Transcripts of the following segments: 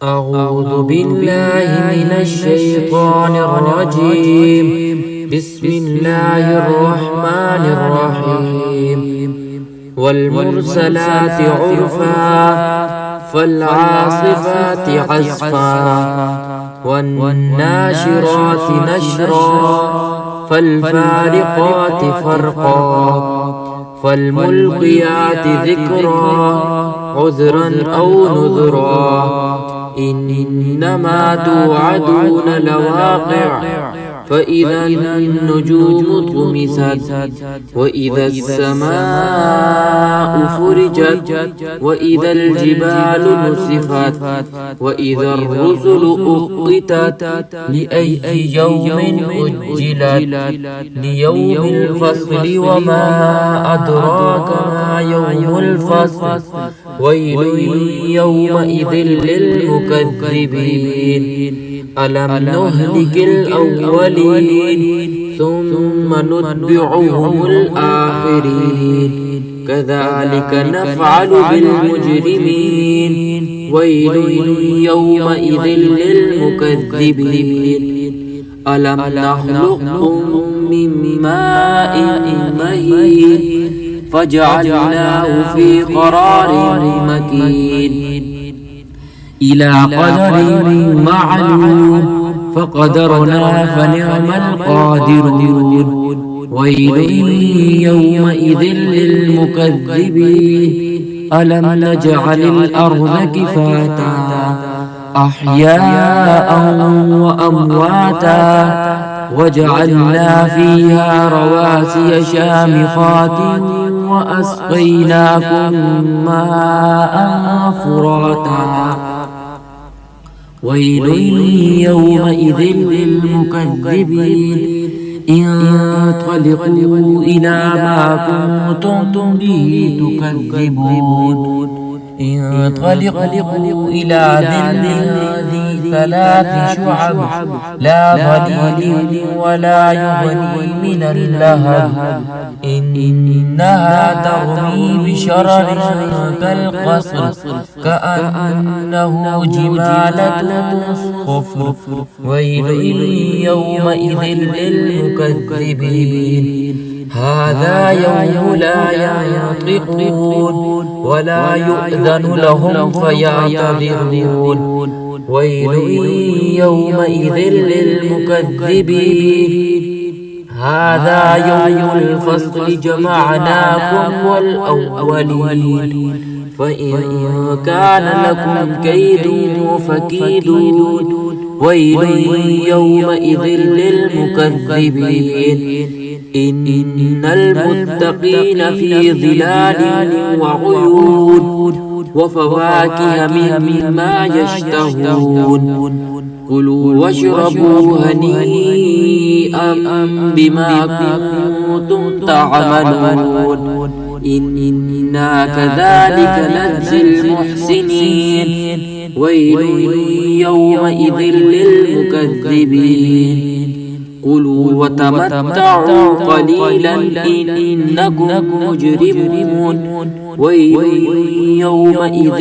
أعوذ بالله من الشيطان الرجيم. بسم الله الرحمن الرحيم. والمرسلات عرفا فالعاصفات عصفا والناشرات نشرا فالفارقات فرقا فالملقيات ذكرا عذرا أو نذرا إنما توعدون لواقع فإذا النجوم طمست وإذا السماء فرجت وإذا الجبال نسفت وإذا الرسل أقتت لأي يوم أجلت ليوم الفصل وما أدراك ما يوم الفصل ويل يومئذ للمكذبين ألم نهلك الأولين ثم نتبعهم الآخرين كذلك نفعل بالمجرمين ويل يومئذ للمكذبين ألم نخلقكم من ماء مهين فجعلناه في قرار مكين إلى قدر معلوم فقدرنا فنعم القادرون ويل يومئذ للمكذبين ألم نجعل الأرض كفاتا أحياء وأمواتا وجعلنا فيها رواسي شامخات وأسقيناكم ماء فراتا ويل يومئذ للمكذبين انطلقوا إلى ما كنتم به تكذبون انطلقوا إلى ظل ذي ثلاث شعب لا ظليل ولا يغني من اللهب إنها ترمي بشرر كالقصر كأنه جمالة صفر ويل يومئذ للمكذبين هذا يوم لا ينطقون ولا يؤذن لهم فيعتذرون ويل يومئذ للمكذبين هذا يوم الفصل جمعناكم والأولين فإن كان لكم كيد فكيدون ويل يومئذ للمكذبين إن المتقين في ظلال وعيون وفواكه مما يشتهون كلوا واشربوا هنيئا بما كنتم تعملون إنا كذلك نجزي المحسنين ويل يومئذ للمكذبين كلوا وتمتعوا قليلا إنكم مجرمون ويل يومئذ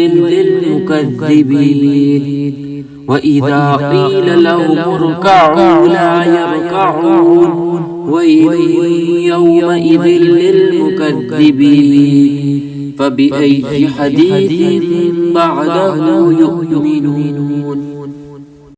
للمكذبين وإذا قيل لهم اركعوا لا يركعون ويل يومئذ للمكذبين فبأي حديث بعده يؤمنون